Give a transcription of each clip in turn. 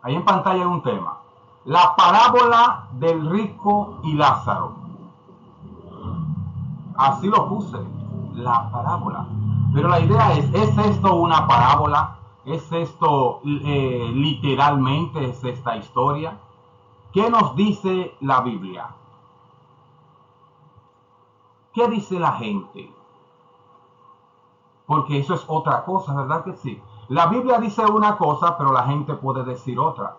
Ahí en pantalla hay un tema. La parábola del rico y Lázaro. Así lo puse, la parábola. Pero la idea ¿es esto una parábola? ¿Es esto literalmente, es esta historia? ¿Qué nos dice la Biblia? ¿Qué dice la gente? Porque eso es otra cosa, ¿verdad que sí? La Biblia dice una cosa, pero la gente puede decir otra.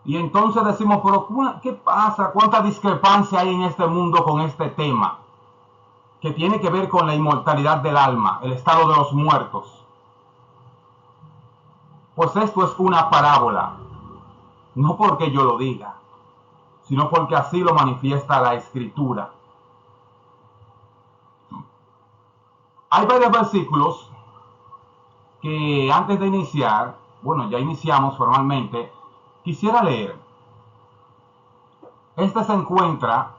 Y entonces decimos, pero ¿qué pasa? ¿Cuánta discrepancia hay en este mundo con este tema? Que tiene que ver con la inmortalidad del alma, el estado de los muertos. Pues esto es una parábola, no porque yo lo diga, sino porque así lo manifiesta la Escritura. Hay varios versículos que antes de iniciar, bueno, ya iniciamos formalmente, quisiera leer. Este se encuentra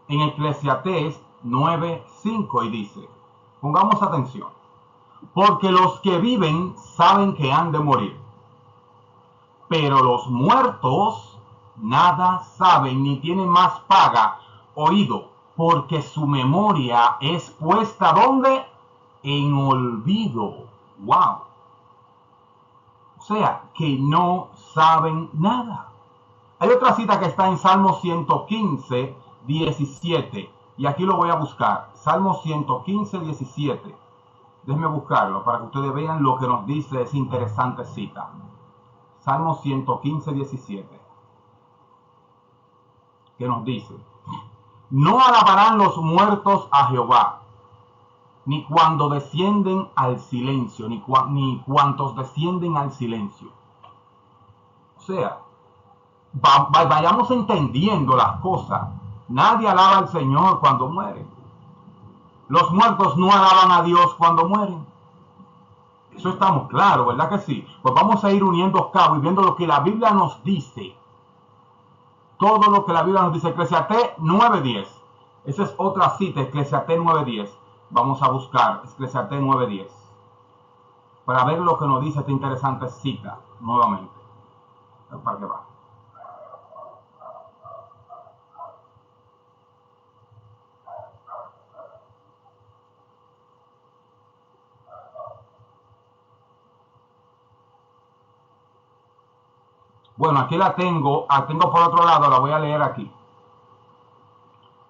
en Eclesiastés 9:5 y dice, pongamos atención, porque los que viven saben que han de morir, pero los muertos nada saben ni tienen más paga oído, porque su memoria es puesta ¿dónde? En olvido. Wow. O sea, que no saben nada. Hay otra cita que está en Salmo 115, 17. Y aquí lo voy a buscar. Salmo 115, 17. Déjenme buscarlo para que ustedes vean lo que nos dice esa interesante cita. Salmo 115, 17. Que nos dice, no alabarán los muertos a Jehová, ni cuando descienden al silencio, ni cuantos descienden al silencio. O sea, vayamos entendiendo las cosas. Nadie alaba al Señor cuando muere. Los muertos no alaban a Dios cuando mueren. Eso estamos claros, ¿verdad que sí? Pues vamos a ir uniendo cabos y viendo lo que la Biblia nos dice. Todo lo que la Biblia nos dice. Eclesiastés 9:10. Esa es otra cita, Eclesiastés 9:10. Vamos a buscar Eclesiastés 9:10 para ver lo que nos dice esta interesante cita nuevamente. ¿Para qué va? Bueno, aquí la tengo por otro lado, la voy a leer aquí.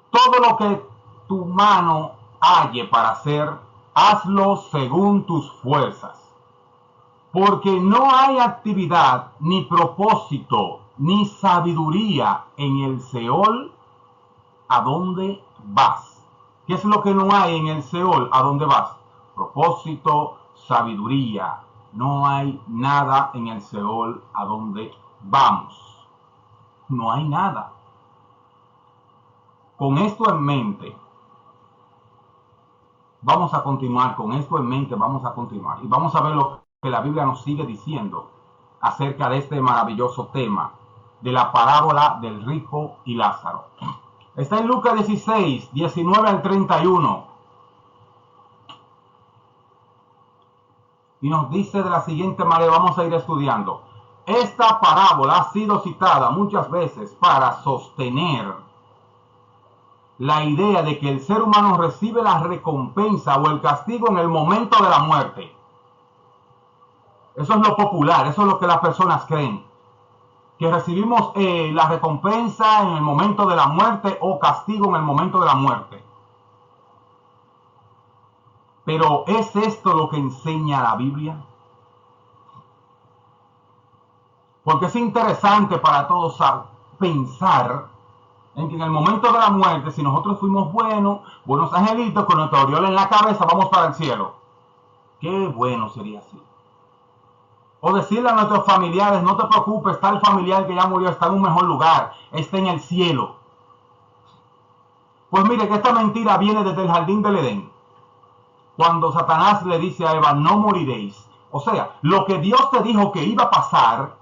Todo lo que tu mano halle para hacer, hazlo según tus fuerzas. Porque no hay actividad, ni propósito, ni sabiduría en el Seol, ¿a dónde vas? ¿Qué es lo que no hay en el Seol? ¿A dónde vas? Propósito, sabiduría. No hay nada en el Seol a dónde vamos. No hay nada. Con esto en mente, vamos a continuar. Con esto en mente, vamos a continuar. Y vamos a ver lo que la Biblia nos sigue diciendo acerca de este maravilloso tema de la parábola del rico y Lázaro. Está en Lucas 16, 19 al 31. Y nos dice de la siguiente manera, vamos a ir estudiando. Esta parábola ha sido citada muchas veces para sostener la idea de que el ser humano recibe la recompensa o el castigo en el momento de la muerte. Eso es lo popular, eso es lo que las personas creen. Que recibimos la recompensa en el momento de la muerte o castigo en el momento de la muerte. Pero ¿es esto lo que enseña la Biblia? Porque es interesante para todos pensar en que en el momento de la muerte, si nosotros fuimos buenos angelitos, con nuestro aureola en la cabeza, vamos para el cielo. Qué bueno sería así. O decirle a nuestros familiares, no te preocupes, está el familiar que ya murió, está en un mejor lugar, está en el cielo. Pues mire que esta mentira viene desde el jardín del Edén. Cuando Satanás le dice a Eva, no moriréis. O sea, lo que Dios te dijo que iba a pasar,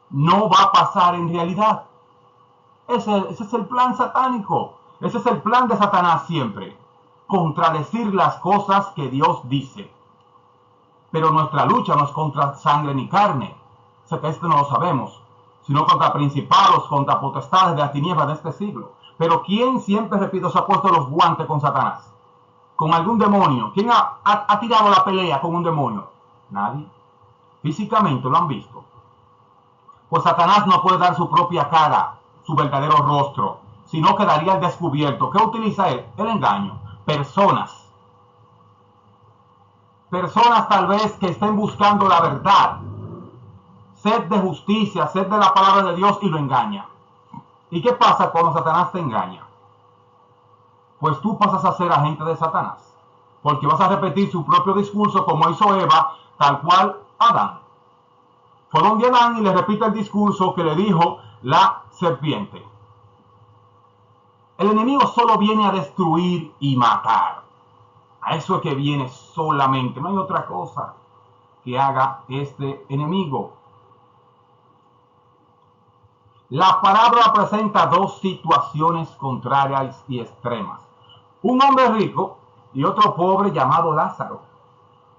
no va a pasar en realidad. Ese es el plan satánico. Ese es el plan de Satanás siempre. Contradecir las cosas que Dios dice. Pero nuestra lucha no es contra sangre ni carne. O sea que esto no lo sabemos. sino contra principados, contra potestades de la tiniebla de este siglo. Pero ¿quién, siempre repito, se ha puesto los guantes con Satanás? ¿Con algún demonio? ¿Quién ha tirado la pelea con un demonio? Nadie. Físicamente lo han visto. Pues Satanás no puede dar su propia cara, su verdadero rostro, sino quedaría al descubierto. ¿Qué utiliza él? El engaño. Personas tal vez que estén buscando la verdad, sed de justicia, sed de la palabra de Dios, y lo engaña. ¿Y qué pasa cuando Satanás te engaña? Pues tú pasas a ser agente de Satanás, porque vas a repetir su propio discurso como hizo Eva, tal cual Adán. Fue donde Adán y le repite el discurso que le dijo la serpiente. El enemigo solo viene a destruir y matar. A eso es que viene solamente. No hay otra cosa que haga este enemigo. La parábola presenta dos situaciones contrarias y extremas. Un hombre rico y otro pobre llamado Lázaro.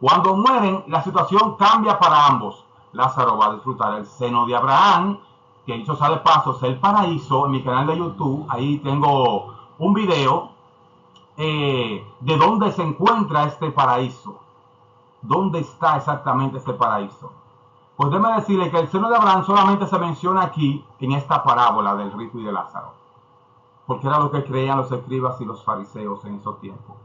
Cuando mueren, la situación cambia para ambos. Lázaro va a disfrutar el seno de Abraham, que dicho sea de paso es el paraíso. En mi canal de YouTube, ahí tengo un video de dónde se encuentra este paraíso. ¿Dónde está exactamente este paraíso? Pues déjeme decirle que el seno de Abraham solamente se menciona aquí, en esta parábola del rico y de Lázaro, porque era lo que creían los escribas y los fariseos en esos tiempos.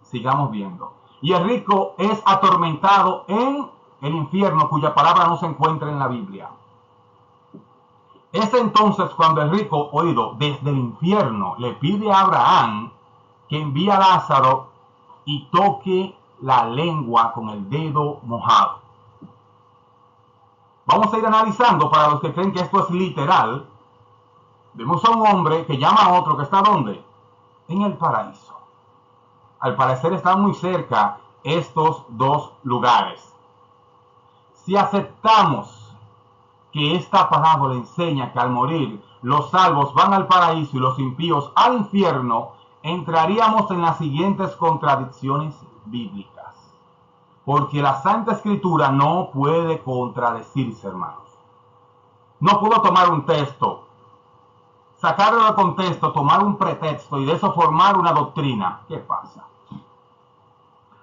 Sigamos viendo. Y el rico es atormentado en el infierno, cuya palabra no se encuentra en la Biblia. Es entonces cuando el rico, oído, desde el infierno le pide a Abraham que envíe a Lázaro y toque la lengua con el dedo mojado. Vamos a ir analizando para los que creen que esto es literal. Vemos a un hombre que llama a otro que está ¿dónde? En el paraíso. Al parecer están muy cerca estos dos lugares. Si aceptamos que esta parábola enseña que al morir los salvos van al paraíso y los impíos al infierno, entraríamos en las siguientes contradicciones bíblicas. Porque la Santa Escritura no puede contradecirse, hermanos. No puedo tomar un texto, sacarlo de contexto, tomar un pretexto y de eso formar una doctrina. ¿Qué pasa?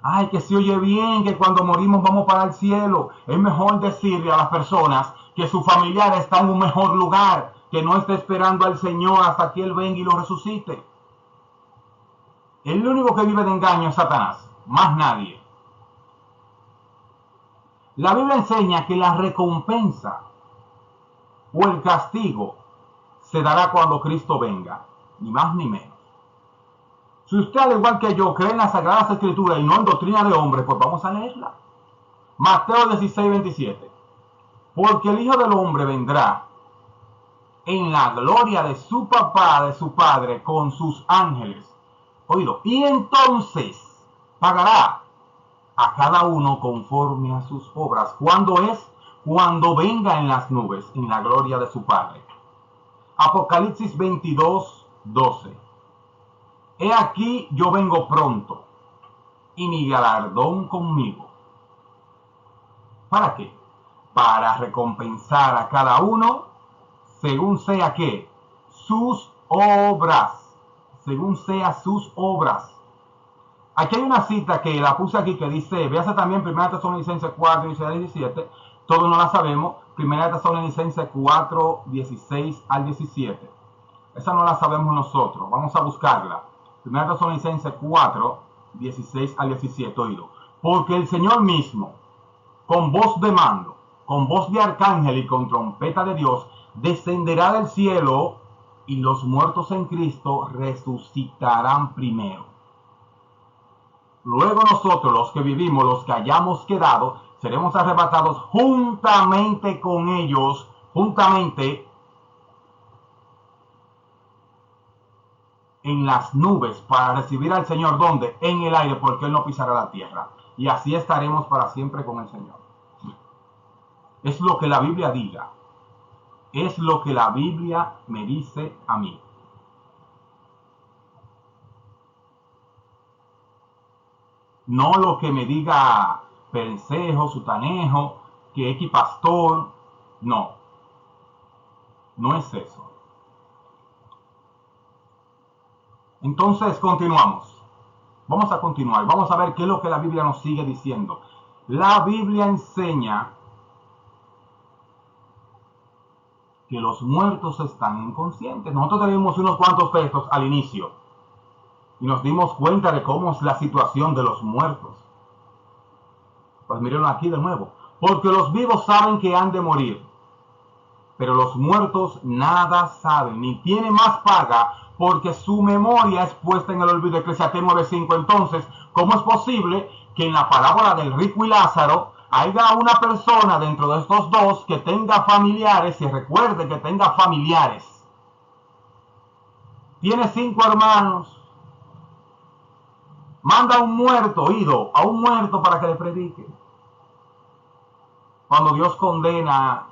Ay, que se oye bien, que cuando morimos vamos para el cielo. Es mejor decirle a las personas que su familiar está en un mejor lugar, que no esté esperando al Señor hasta que Él venga y lo resucite. El único que vive de engaño es Satanás, más nadie. La Biblia enseña que la recompensa o el castigo se dará cuando Cristo venga, ni más ni menos. Si usted, al igual que yo, cree en las Sagradas Escrituras y no en doctrina de hombres, pues vamos a leerla. Mateo 16:27. Porque el Hijo del Hombre vendrá en la gloria de su papá, de su Padre, con sus ángeles. Oído, y entonces pagará a cada uno conforme a sus obras. ¿Cuándo es? Cuando venga en las nubes, en la gloria de su Padre. Apocalipsis 22:12. He aquí yo vengo pronto, y mi galardón conmigo. ¿Para qué? Para recompensar a cada uno según sea que sus obras. Según sea sus obras. Aquí hay una cita que la puse aquí que dice, véase también 1 Tesalonicenses 4, 16 al 17, todos no la sabemos, 1 Tesalonicenses 4, 16 al 17. Esa no la sabemos nosotros, vamos a buscarla. 1 Tesalonicenses 4, 16 al 17, oído. Porque el Señor mismo, con voz de mando, con voz de arcángel y con trompeta de Dios, descenderá del cielo y los muertos en Cristo resucitarán primero. Luego nosotros, los que vivimos, los que hayamos quedado, seremos arrebatados juntamente con ellos, juntamente en las nubes para recibir al Señor. ¿Dónde? En el aire, porque Él no pisará la tierra. Y así estaremos para siempre con el Señor. Es lo que la Biblia diga. Es lo que la Biblia me dice a mí. No lo que me diga Perencejo, Sutanejo, que X pastor. No. No es eso. Entonces, continuamos. Vamos a continuar. Vamos a ver qué es lo que la Biblia nos sigue diciendo. La Biblia enseña que los muertos están inconscientes. Nosotros tenemos unos cuantos textos al inicio y nos dimos cuenta de cómo es la situación de los muertos. Pues mírenlo aquí de nuevo. Porque los vivos saben que han de morir, pero los muertos nada saben, ni tienen más paga, porque su memoria es puesta en el olvido. Eclesiastés 9:5. Entonces, ¿cómo es posible que en la parábola del rico y Lázaro haya una persona dentro de estos dos que tenga familiares, y recuerde que tenga familiares? Tiene 5 hermanos, manda a un muerto, oído, a un muerto para que le predique. Cuando Dios condena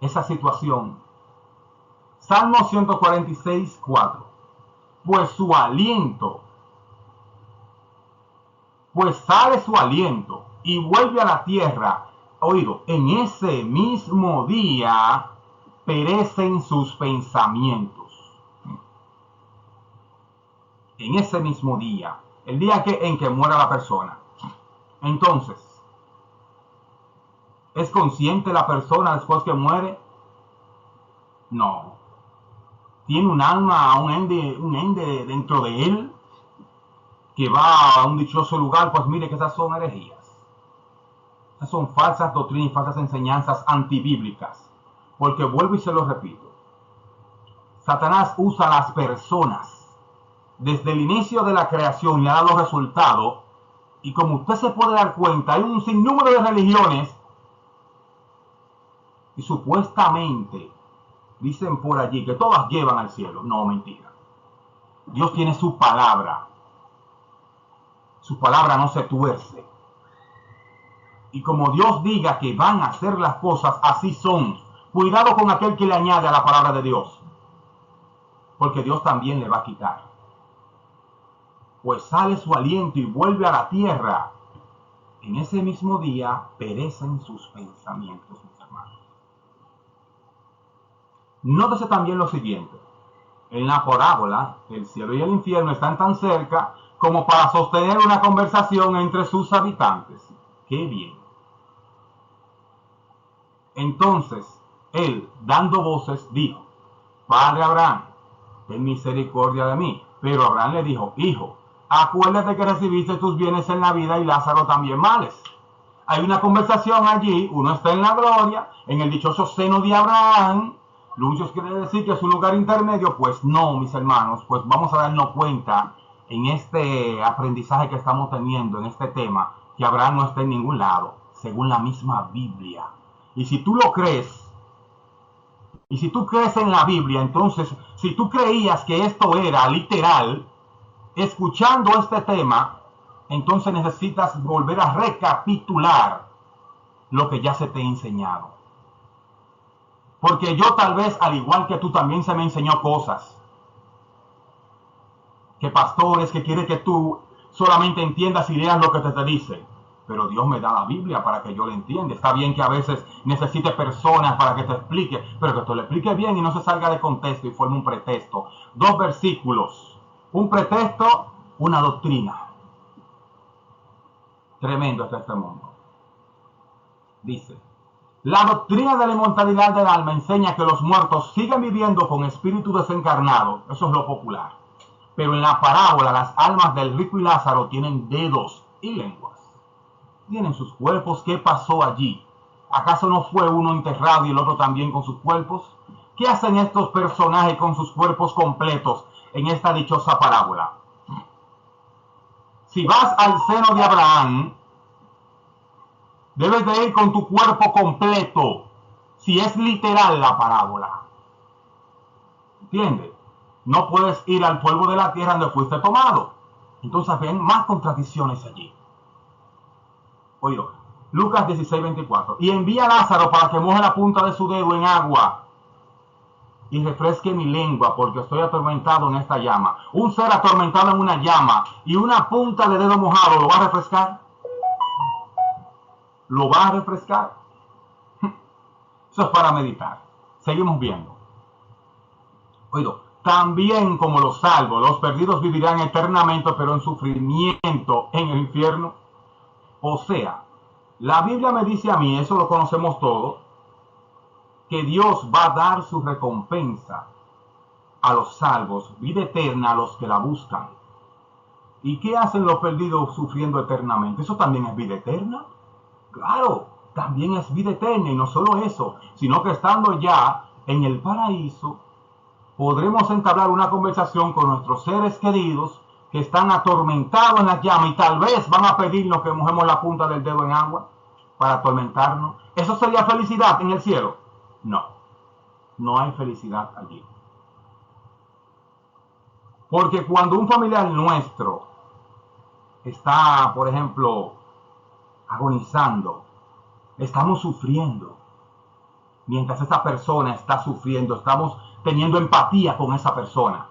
esa situación. Salmo 146:4. Pues sale su aliento y vuelve a la tierra. Oído, en ese mismo día perecen sus pensamientos. En ese mismo día, el día en que muera la persona. Entonces, ¿es consciente la persona después que muere? No. ¿Tiene un alma, un ende dentro de él que va a un dichoso lugar? Pues mire que esas son herejías. Esas son falsas doctrinas y falsas enseñanzas antibíblicas. Porque vuelvo y se lo repito. Satanás usa a las personas desde el inicio de la creación y ha dado resultados. Y como usted se puede dar cuenta, hay un sinnúmero de religiones y supuestamente dicen por allí que todas llevan al cielo. No, mentira. Dios tiene su palabra. Su palabra no se tuerce. Y como Dios diga que van a hacer las cosas, así son. Cuidado con aquel que le añade a la palabra de Dios, porque Dios también le va a quitar. Pues sale su aliento y vuelve a la tierra. En ese mismo día perecen sus pensamientos, mis hermanos. Nótese también lo siguiente. En la parábola, el cielo y el infierno están tan cerca como para sostener una conversación entre sus habitantes. ¡Qué bien! Entonces, él, dando voces, dijo: Padre Abraham, ten misericordia de mí. Pero Abraham le dijo: Hijo, acuérdate que recibiste tus bienes en la vida y Lázaro también males. Hay una conversación allí, uno está en la gloria, en el dichoso seno de Abraham. Muchos quieren decir que es un lugar intermedio. Pues no, mis hermanos, pues vamos a darnos cuenta en este aprendizaje que estamos teniendo, en este tema, que Abraham no está en ningún lado, según la misma Biblia. Y si tú lo crees, y si tú crees en la Biblia, entonces, si tú creías que esto era literal, escuchando este tema, entonces necesitas volver a recapitular lo que ya se te ha enseñado. Porque yo tal vez, al igual que tú, también se me enseñó cosas. Que pastores que quieren que tú solamente entiendas y leas lo que te dice. Pero Dios me da la Biblia para que yo la entienda. Está bien que a veces necesite personas para que te explique, pero que te lo explique bien y no se salga de contexto y forme un pretexto. 2 versículos. Un pretexto, una doctrina. Tremendo está este mundo. Dice: la doctrina de la inmortalidad del alma enseña que los muertos siguen viviendo con espíritu desencarnado. Eso es lo popular. Pero en la parábola, las almas del rico y Lázaro tienen dedos y lenguas. Tienen sus cuerpos. ¿Qué pasó allí? ¿Acaso no fue uno enterrado y el otro también con sus cuerpos? ¿Qué hacen estos personajes con sus cuerpos completos en esta dichosa parábola? Si vas al seno de Abraham, debes de ir con tu cuerpo completo, si es literal la parábola. ¿Entiendes? No puedes ir al polvo de la tierra donde fuiste tomado. Entonces ven más contradicciones allí. Oye, Lucas 16:24. Y envía a Lázaro para que moje la punta de su dedo en agua y refresque mi lengua, porque estoy atormentado en esta llama. Un ser atormentado en una llama y una punta de dedo mojado, ¿lo va a refrescar? ¿Lo va a refrescar? Eso es para meditar. Seguimos viendo. Oído, también como los salvos, los perdidos vivirán eternamente, pero en sufrimiento en el infierno. O sea, la Biblia me dice a mí, eso lo conocemos todos, que Dios va a dar su recompensa a los salvos, vida eterna a los que la buscan. ¿Y qué hacen los perdidos sufriendo eternamente? ¿Eso también es vida eterna? Claro, también es vida eterna, y no solo eso, sino que estando ya en el paraíso, podremos entablar una conversación con nuestros seres queridos que están atormentados en la llama y tal vez van a pedirnos que mojemos la punta del dedo en agua para atormentarnos. ¿Eso sería felicidad en el cielo? No, no hay felicidad allí. Porque cuando un familiar nuestro está, por ejemplo, agonizando, estamos sufriendo. Mientras esa persona está sufriendo, estamos teniendo empatía con esa persona.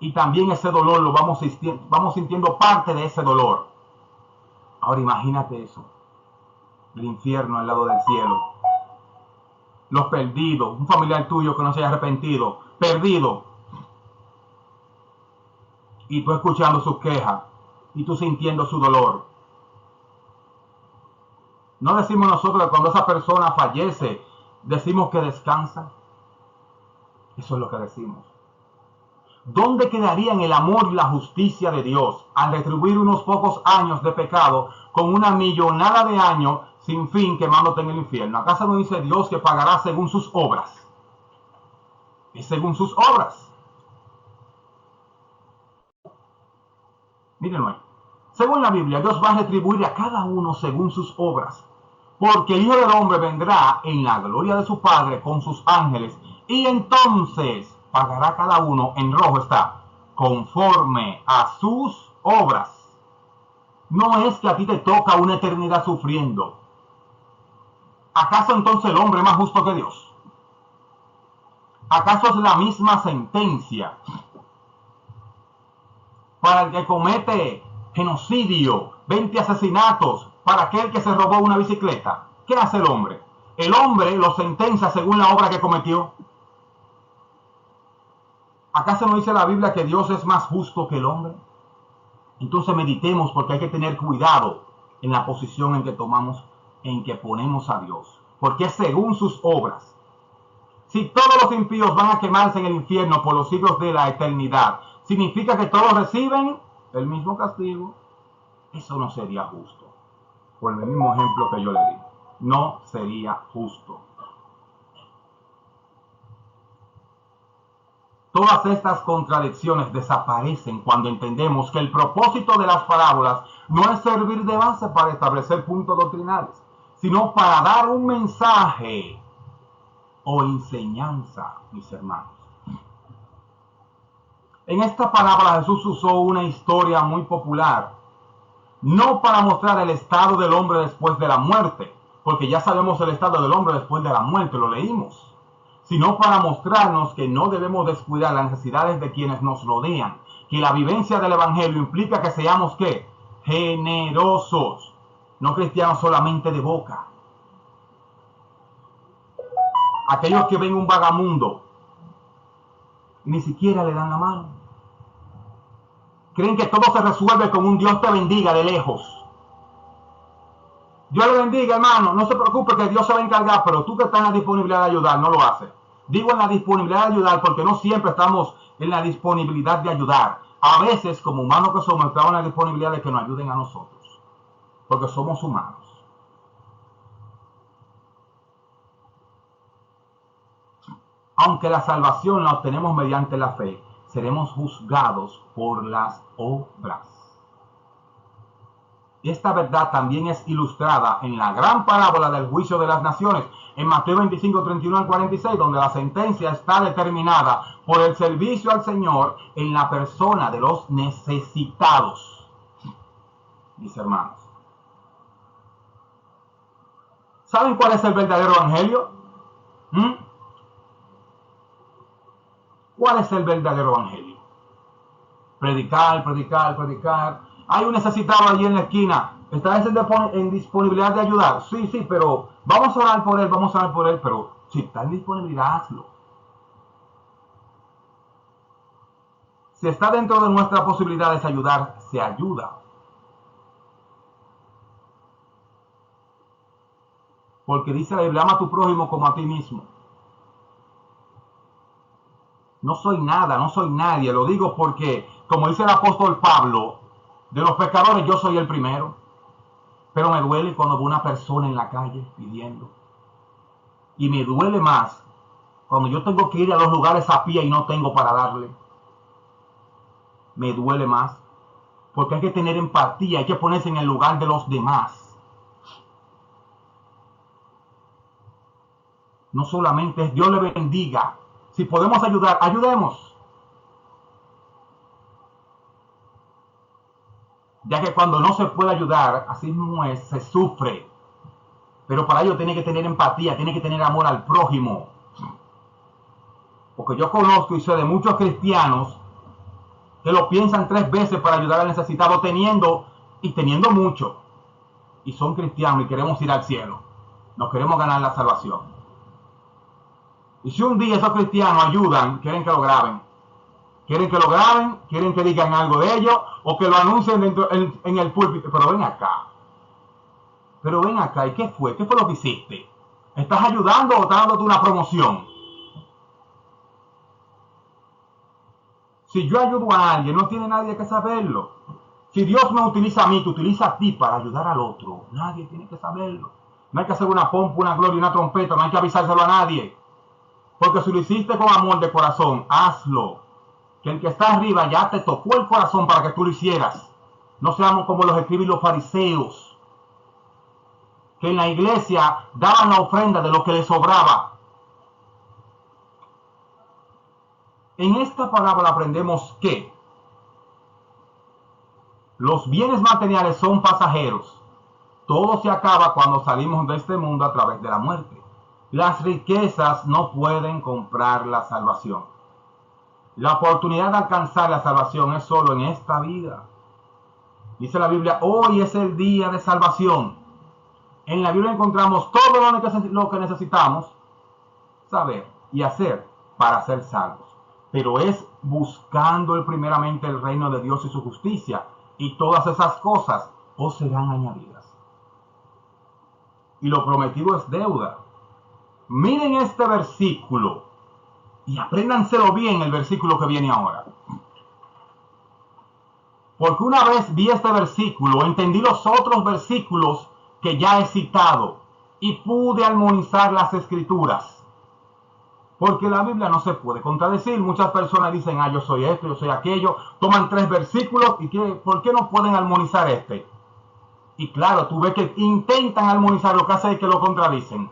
Y también ese dolor lo vamos sintiendo parte de ese dolor. Ahora imagínate eso. El infierno al lado del cielo. Los perdidos, un familiar tuyo que no se haya arrepentido, perdido. Y tú escuchando sus quejas, y tú sintiendo su dolor. No decimos nosotros que cuando esa persona fallece, decimos que descansa. Eso es lo que decimos. ¿Dónde quedarían el amor y la justicia de Dios al retribuir unos pocos años de pecado con una millonada de años sin fin quemándote en el infierno? ¿Acaso no dice Dios que pagará según sus obras? Es según sus obras. Mírenlo ahí. Según la Biblia, Dios va a retribuir a cada uno según sus obras. Porque el Hijo del Hombre vendrá en la gloria de su Padre con sus ángeles. Y entonces pagará cada uno, en rojo está, conforme a sus obras. No es que a ti te toca una eternidad sufriendo. ¿Acaso entonces el hombre es más justo que Dios? ¿Acaso es la misma sentencia para el que comete genocidio, 20 asesinatos, para aquel que se robó una bicicleta? ¿Qué hace el hombre? El hombre lo sentencia según la obra que cometió. ¿Acaso no dice la Biblia que Dios es más justo que el hombre? Entonces meditemos, porque hay que tener cuidado en la posición en que tomamos, en que ponemos a Dios, porque es según sus obras. Si todos los impíos van a quemarse en el infierno por los siglos de la eternidad, ¿significa que todos reciben el mismo castigo? Eso no sería justo. Por el mismo ejemplo que yo le di, no sería justo. Todas estas contradicciones desaparecen cuando entendemos que el propósito de las parábolas no es servir de base para establecer puntos doctrinales, sino para dar un mensaje o enseñanza, mis hermanos. En esta parábola Jesús usó una historia muy popular, no para mostrar el estado del hombre después de la muerte, porque ya sabemos el estado del hombre después de la muerte, lo leímos, sino para mostrarnos que no debemos descuidar las necesidades de quienes nos rodean, que la vivencia del Evangelio implica que seamos, ¿qué? Generosos, no cristianos solamente de boca. Aquellos que ven un vagamundo, ni siquiera le dan la mano. Creen que todo se resuelve con un Dios te bendiga de lejos. Dios le bendiga, hermano, no se preocupe que Dios se va a encargar, pero tú que estás en la disponibilidad de ayudar, no lo haces. Digo en la disponibilidad de ayudar porque no siempre estamos en la disponibilidad de ayudar. A veces, como humanos que somos, estamos en la disponibilidad de que nos ayuden a nosotros, porque somos humanos. Aunque la salvación la obtenemos mediante la fe, seremos juzgados por las obras. Esta verdad también es ilustrada en la gran parábola del juicio de las naciones, en Mateo 25, 31 al 46, donde la sentencia está determinada por el servicio al Señor en la persona de los necesitados. Mis hermanos, ¿saben cuál es el verdadero evangelio? ¿Cuál es el verdadero evangelio? Predicar, predicar, predicar. Hay un necesitado allí en la esquina. ¿Está en disponibilidad de ayudar? Sí, pero vamos a orar por él, pero Si está en disponibilidad, hazlo. Si está dentro de nuestras posibilidades ayudar, se ayuda. Porque dice la Biblia, ama a tu prójimo como a ti mismo. No soy nada, no soy nadie. Lo digo porque, como dice el apóstol Pablo, de los pecadores yo soy el primero. Pero me duele cuando veo una persona en la calle pidiendo. Y me duele más cuando yo tengo que ir a los lugares a pie y no tengo para darle. Me duele más. Porque hay que tener empatía, hay que ponerse en el lugar de los demás. No solamente es Dios le bendiga. Si podemos ayudar, ayudemos. Ya que cuando no se puede ayudar, así mismo es, se sufre. Pero para ello tiene que tener empatía, tiene que tener amor al prójimo. Porque yo conozco y sé de muchos cristianos que lo piensan 3 veces para ayudar al necesitado teniendo mucho. Y son cristianos y queremos ir al cielo. Nos queremos ganar la salvación. Y si un día esos cristianos ayudan, quieren que lo graben. Quieren que lo graben, quieren que digan algo de ellos o que lo anuncien dentro, en el púlpito. Pero ven acá, ¿y qué fue? ¿Qué fue lo que hiciste? ¿Estás ayudando o estás dándote una promoción? Si yo ayudo a alguien, no tiene nadie que saberlo. Si Dios me utiliza a mí, te utiliza a ti para ayudar al otro, nadie tiene que saberlo. No hay que hacer una pompa, una gloria, una trompeta, no hay que avisárselo a nadie. Porque si lo hiciste con amor de corazón, hazlo. Que el que está arriba ya te tocó el corazón para que tú lo hicieras. No seamos como los escribas y los fariseos, que en la iglesia daban la ofrenda de lo que les sobraba. En esta palabra aprendemos que los bienes materiales son pasajeros. Todo se acaba cuando salimos de este mundo a través de la muerte. Las riquezas no pueden comprar la salvación. La oportunidad de alcanzar la salvación es solo en esta vida. Dice la Biblia, hoy es el día de salvación. En la Biblia encontramos todo lo que necesitamos saber y hacer para ser salvos. Pero es buscando primeramente el reino de Dios y su justicia. Y todas esas cosas os serán añadidas. Y lo prometido es deuda. Miren este versículo y apréndanselo bien, el versículo que viene ahora. Porque una vez vi este versículo, entendí los otros versículos que ya he citado y pude armonizar las escrituras. Porque la Biblia no se puede contradecir. Muchas personas dicen, yo soy esto, yo soy aquello. Toman 3 versículos y ¿por qué no pueden armonizar este? Y claro, tú ves que intentan armonizar, lo que hace es que lo contradicen.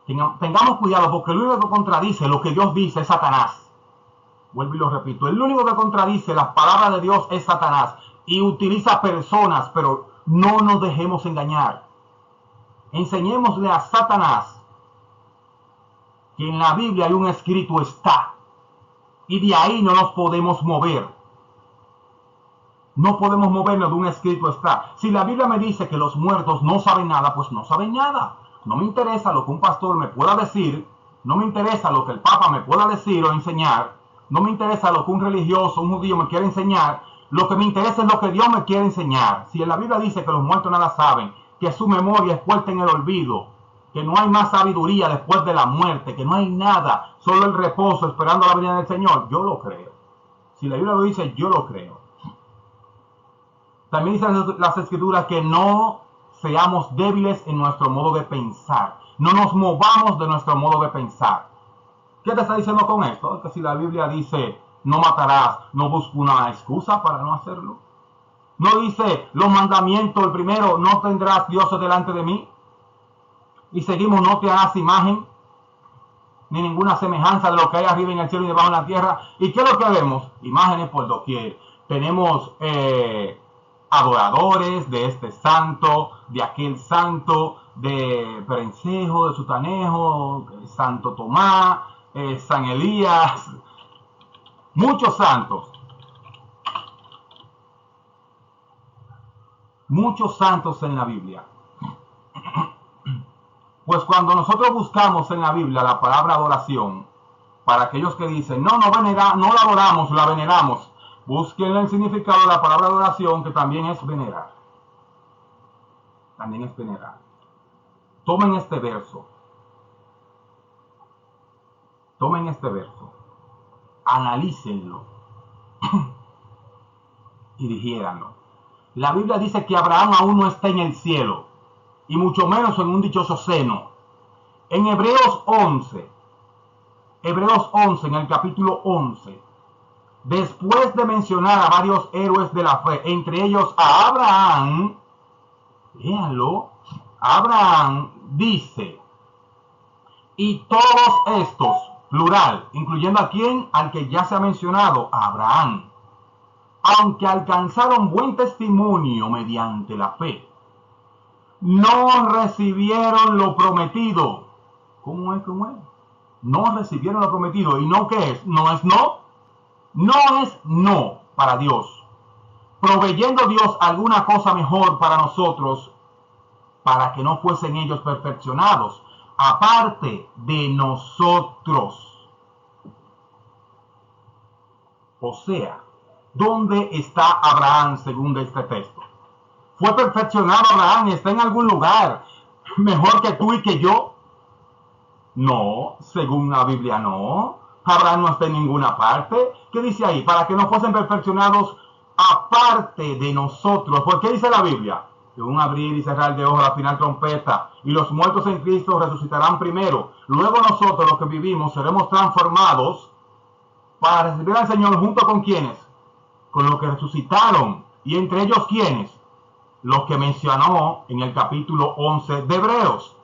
Tengamos cuidado, porque el único que contradice lo que Dios dice es Satanás. Vuelvo y lo repito, el único que contradice las palabras de Dios es Satanás. Y utiliza personas, pero no nos dejemos engañar. Enseñémosle a Satanás que en la Biblia hay un escrito está. Y de ahí no nos podemos mover. No podemos movernos de un escrito está. Si la Biblia me dice que los muertos no saben nada, pues no saben nada. No me interesa lo que un pastor me pueda decir. No me interesa lo que el Papa me pueda decir o enseñar. No me interesa lo que un religioso, un judío me quiere enseñar. Lo que me interesa es lo que Dios me quiere enseñar. Si en la Biblia dice que los muertos nada saben, que su memoria es puesta en el olvido, que no hay más sabiduría después de la muerte, que no hay nada, solo el reposo esperando la venida del Señor, yo lo creo. Si la Biblia lo dice, yo lo creo. También dicen las escrituras que no seamos débiles en nuestro modo de pensar. No nos movamos de nuestro modo de pensar. ¿Qué te está diciendo con esto? Que si la Biblia dice no matarás, no busco una excusa para no hacerlo. No dice los mandamientos, el primero, no tendrás dioses delante de mí. Y seguimos, no te harás imagen ni ninguna semejanza de lo que hay arriba en el cielo y debajo en la tierra. ¿Y qué es lo que vemos? Imágenes por doquier. Tenemos adoradores de este santo, de aquel santo, de Perencejo, de Sutanejo, Santo Tomás, San Elías, muchos santos. Muchos santos en la Biblia. Pues cuando nosotros buscamos en la Biblia la palabra adoración, para aquellos que dicen, no la adoramos, la veneramos, busquen el significado de la palabra adoración, que también es venerar. También es venerar. Tomen este verso. Analícenlo y digiéranlo. La Biblia dice que Abraham aún no está en el cielo, y mucho menos en un dichoso seno. En Hebreos 11, en el capítulo 11, después de mencionar a varios héroes de la fe, entre ellos a Abraham, léanlo, Abraham dice, y todos estos, plural, incluyendo a quién, al que ya se ha mencionado, a Abraham, aunque alcanzaron buen testimonio mediante la fe, no recibieron lo prometido. ¿Cómo es? No recibieron lo prometido. ¿Y no qué es? ¿No es no? No es no para Dios. Proveyendo Dios alguna cosa mejor para nosotros, para que no fuesen ellos perfeccionados, aparte de nosotros. O sea, ¿dónde está Abraham según este texto? ¿Fue perfeccionado Abraham? ¿Está en algún lugar mejor que tú y que yo? No, según la Biblia no. Abraham no está en ninguna parte. ¿Qué dice ahí? Para que no fuesen perfeccionados aparte de nosotros. ¿Por qué dice la Biblia? De un abrir y cerrar de ojos a la final trompeta, y los muertos en Cristo resucitarán primero. Luego nosotros, los que vivimos, seremos transformados para recibir al Señor junto con quienes, con los que resucitaron, y entre ellos quienes, los que mencionó en el capítulo 11 de Hebreos.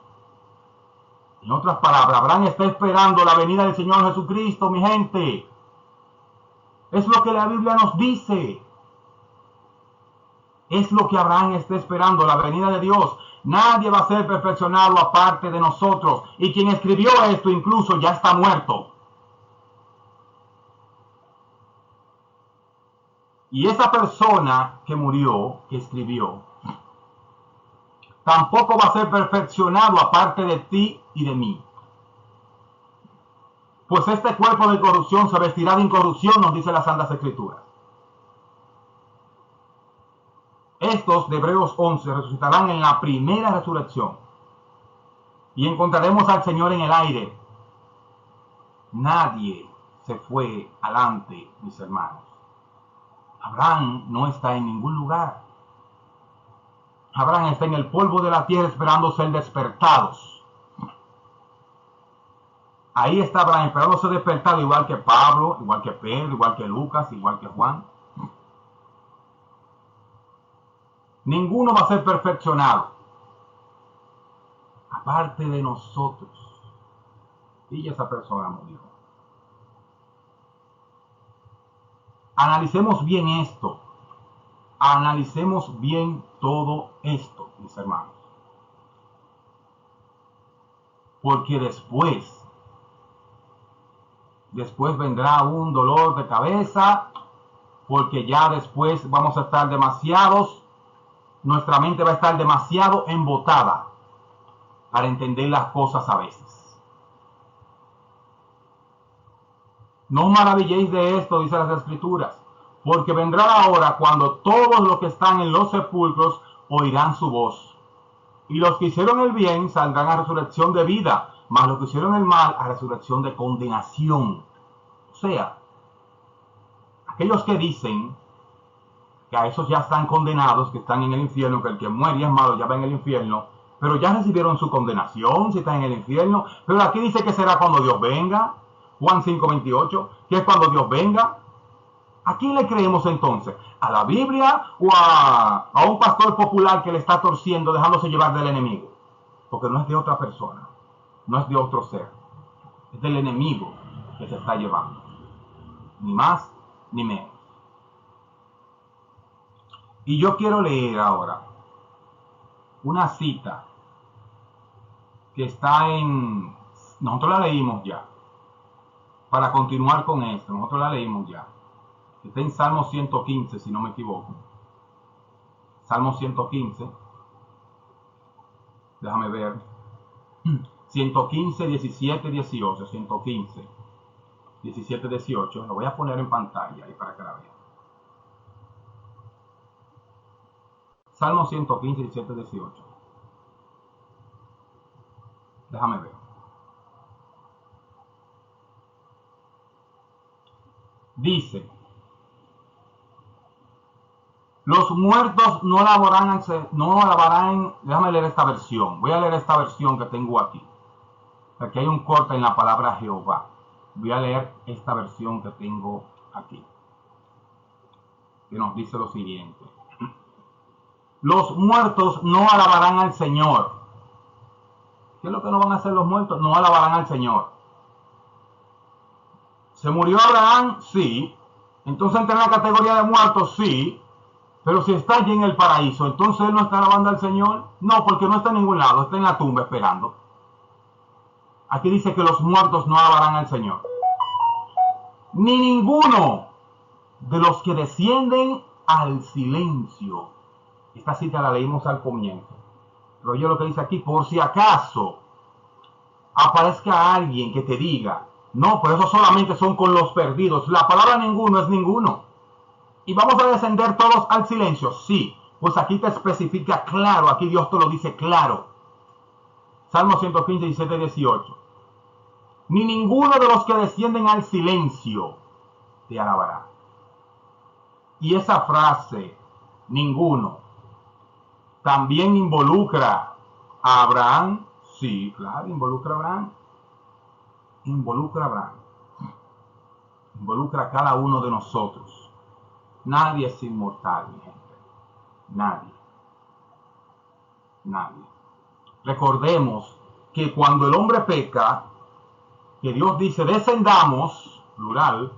En otras palabras, Abraham está esperando la venida del Señor Jesucristo, mi gente. Es lo que la Biblia nos dice. Es lo que Abraham está esperando, la venida de Dios. Nadie va a ser perfeccionado aparte de nosotros. Y quien escribió esto incluso ya está muerto. Y esa persona que murió, que escribió, tampoco va a ser perfeccionado aparte de ti y de mí. Pues este cuerpo de corrupción se vestirá de incorrupción, nos dice las Santas Escrituras. Estos de Hebreos 11 resucitarán en la primera resurrección y encontraremos al Señor en el aire. Nadie se fue adelante, mis hermanos. Abraham no está en ningún lugar. Abraham está en el polvo de la tierra esperando ser despertados. Ahí está Abraham esperando ser despertado, igual que Pablo, igual que Pedro, igual que Lucas, igual que Juan. Ninguno va a ser perfeccionado aparte de nosotros. Y esa persona murió. Analicemos bien esto. Analicemos bien todo esto, mis hermanos. Porque después vendrá un dolor de cabeza, porque ya después vamos a estar nuestra mente va a estar demasiado embotada para entender las cosas a veces. No os maravilléis de esto, dice las Escrituras, porque vendrá la hora cuando todos los que están en los sepulcros oirán su voz. Y los que hicieron el bien saldrán a resurrección de vida, mas los que hicieron el mal a resurrección de condenación. O sea, aquellos que dicen que a esos ya están condenados, que están en el infierno, que el que muere y es malo ya va en el infierno, pero ya recibieron su condenación si están en el infierno. Pero aquí dice que será cuando Dios venga, Juan 5:28, que es cuando Dios venga. ¿A quién le creemos entonces? ¿A la Biblia o a un pastor popular que le está torciendo, dejándose llevar del enemigo? Porque no es de otra persona, no es de otro ser, es del enemigo que se está llevando, ni más ni menos. Y yo quiero leer ahora una cita que está en... Nosotros la leímos ya. Para continuar con esto, nosotros la leímos ya. Está en Salmo 115, si no me equivoco. Salmo 115. Déjame ver. 115, 17, 18. 115, 17, 18. Lo voy a poner en pantalla ahí para que la vean. Salmo 115, 17, 18. Déjame ver. Dice: los muertos no alabarán, déjame leer esta versión. Voy a leer esta versión que tengo aquí. Aquí hay un corte en la palabra Jehová. Voy a leer esta versión que tengo aquí, que nos dice lo siguiente: los muertos no alabarán al Señor. ¿Qué es lo que no van a hacer los muertos? No alabarán al Señor. ¿Se murió Abraham? Sí. Entonces entra en la categoría de muertos, sí. Pero si está allí en el paraíso, ¿entonces él no está alabando al Señor? No, porque no está en ningún lado, está en la tumba esperando. Aquí dice que los muertos no alabarán al Señor. Ni ninguno de los que descienden al silencio. Esta cita la leímos al comienzo. Pero yo lo que dice aquí: por si acaso aparezca alguien que te diga, no, pero eso solamente son con los perdidos. La palabra ninguno es ninguno. ¿Y vamos a descender todos al silencio? Sí. Pues aquí te especifica claro, aquí Dios te lo dice claro. Salmo 115, 17, 18. Ni ninguno de los que descienden al silencio te alabará. Y esa frase, ninguno, también involucra a Abraham. Sí, claro, involucra a Abraham. Involucra a Abraham. Involucra a cada uno de nosotros. Nadie es inmortal, mi gente. Nadie. Nadie. Recordemos que cuando el hombre peca, que Dios dice descendamos, plural,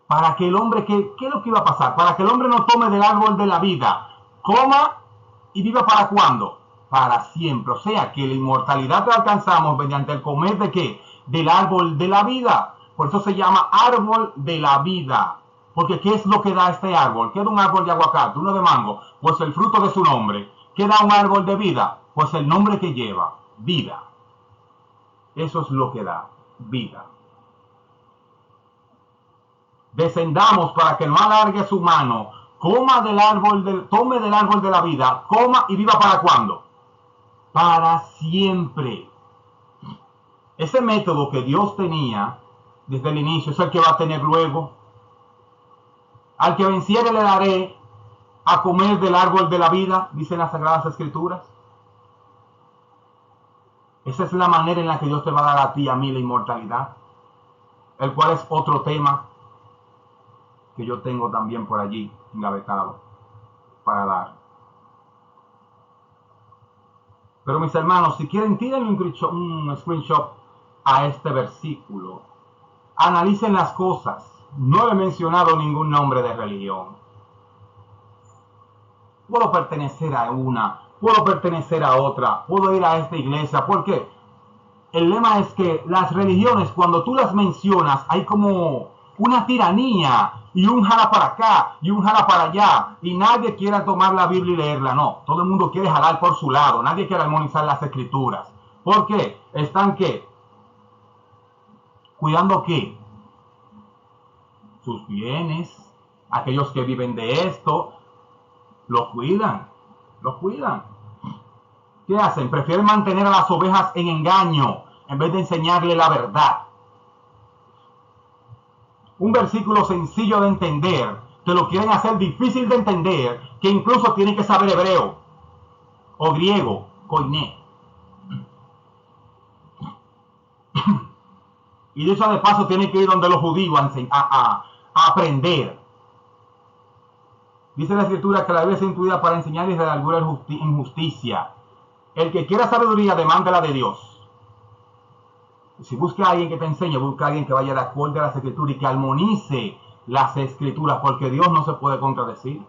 para que el hombre, ¿qué es lo que iba a pasar? Para que el hombre no tome del árbol de la vida, coma y viva ¿para cuándo? Para siempre. O sea que la inmortalidad la alcanzamos mediante el comer ¿de qué? Del árbol de la vida. Por eso se llama árbol de la vida. Porque ¿qué es lo que da este árbol? ¿Qué da un árbol de aguacate, uno de mango? Pues el fruto de su nombre. ¿Qué da un árbol de vida? Pues el nombre que lleva, vida. Eso es lo que da, vida. Descendamos para que no alargue su mano, tome del árbol de la vida, coma y viva ¿para cuándo? Para siempre. Ese método que Dios tenía desde el inicio es el que va a tener luego. Al que venciere le daré a comer del árbol de la vida, dicen las Sagradas Escrituras. Esa es la manera en la que Dios te va a dar a ti y a mí la inmortalidad, el cual es otro tema que yo tengo también por allí engavetado para dar. Pero mis hermanos, si quieren, tírenle un screenshot a este versículo. Analicen las cosas. No he mencionado ningún nombre de religión. Puedo pertenecer a una, puedo pertenecer a otra, puedo ir a esta iglesia. ¿Por qué? El lema es que las religiones, cuando tú las mencionas, hay como una tiranía y un jala para acá y un jala para allá, y nadie quiere tomar la Biblia y leerla. No, todo el mundo quiere jalar por su lado, nadie quiere armonizar las escrituras. ¿Por qué? ¿Están qué? ¿Cuidando qué? Sus bienes. Aquellos que viven de esto lo cuidan, lo cuidan. ¿Qué hacen? Prefieren mantener a las ovejas en engaño en vez de enseñarle la verdad. Un versículo sencillo de entender, te lo quieren hacer difícil de entender, que incluso tienen que saber hebreo o griego, koiné. Y dicho de paso, tienen que ir donde los judíos a aprender. Dice la Escritura que la Biblia es intuida para enseñarles de alguna injusticia. El que quiera sabiduría, demándela de Dios. Si busca a alguien que te enseñe, busca a alguien que vaya de acuerdo a las Escrituras y que armonice las Escrituras, porque Dios no se puede contradecir.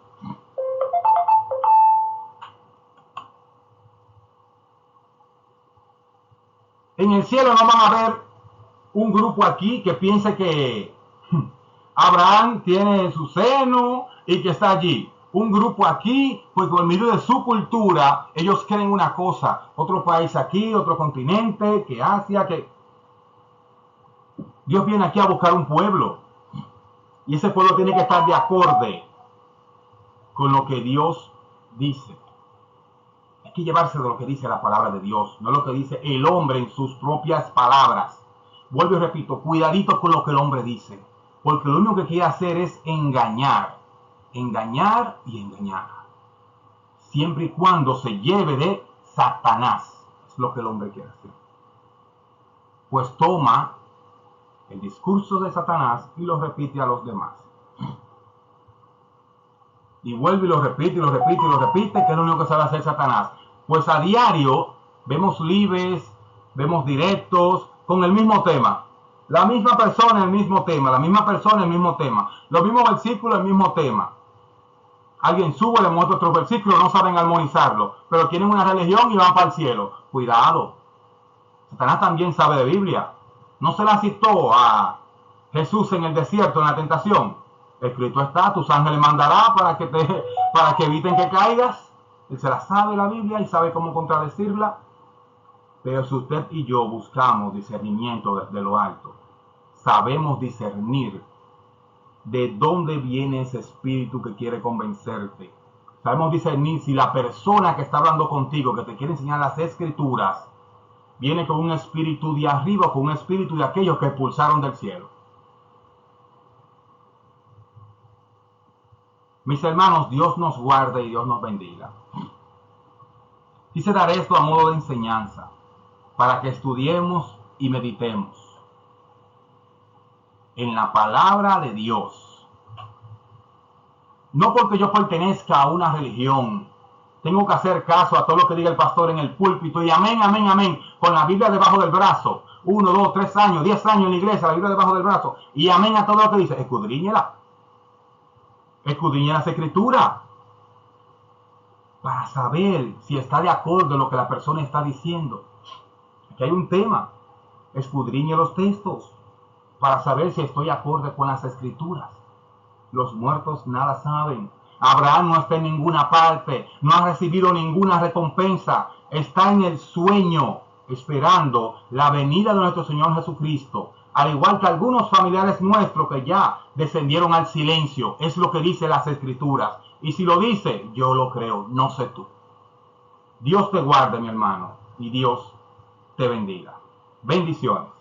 En el cielo no van a ver un grupo aquí que piense que Abraham tiene su seno y que está allí. Un grupo aquí, pues por medio de su cultura, ellos creen una cosa. Otro país aquí, otro continente, que Asia, que... Dios viene aquí a buscar un pueblo. Y ese pueblo tiene que estar de acorde con lo que Dios dice. Hay que llevarse de lo que dice la palabra de Dios, no lo que dice el hombre en sus propias palabras. Vuelvo y repito, cuidadito con lo que el hombre dice, porque lo único que quiere hacer es engañar, engañar y engañar, siempre y cuando se lleve de Satanás. Es lo que el hombre quiere hacer. Pues toma el discurso de Satanás y lo repite a los demás. Y vuelve y lo repite, y lo repite, y lo repite, que es lo único que sabe hacer Satanás. Pues a diario vemos lives, vemos directos con el mismo tema. La misma persona, el mismo tema. La misma persona, el mismo tema. Los mismos versículos, el mismo tema. Alguien sube, le muestra otros versículos, no saben armonizarlo, pero tienen una religión y van para el cielo. Cuidado. Satanás también sabe de Biblia. No se la citó a Jesús en el desierto, en la tentación. Escrito está, tus ángeles mandará para que eviten que caigas. Él se la sabe la Biblia y sabe cómo contradecirla. Pero si usted y yo buscamos discernimiento desde lo alto, sabemos discernir de dónde viene ese espíritu que quiere convencerte. Sabemos discernir si la persona que está hablando contigo, que te quiere enseñar las escrituras, viene con un espíritu de arriba o con un espíritu de aquellos que expulsaron del cielo. Mis hermanos, Dios nos guarde y Dios nos bendiga. Quise dar esto a modo de enseñanza, para que estudiemos y meditemos en la palabra de Dios. No porque yo pertenezca a una religión, tengo que hacer caso a todo lo que diga el pastor en el púlpito y amén, amén, amén, con la Biblia debajo del brazo. 1, 2, 3 años, 10 años en la iglesia, la Biblia debajo del brazo. Y amén a todo lo que dice. Escudriñela. Escudriñe las escrituras para saber si está de acuerdo en lo que la persona está diciendo. Aquí hay un tema. Escudriñe los textos para saber si estoy acorde con las escrituras. Los muertos nada saben. Abraham no está en ninguna parte, no ha recibido ninguna recompensa, está en el sueño, esperando la venida de nuestro Señor Jesucristo, al igual que algunos familiares nuestros que ya descendieron al silencio. Es lo que dice las escrituras, y si lo dice, yo lo creo, no sé tú. Dios te guarde, mi hermano, y Dios te bendiga. Bendiciones.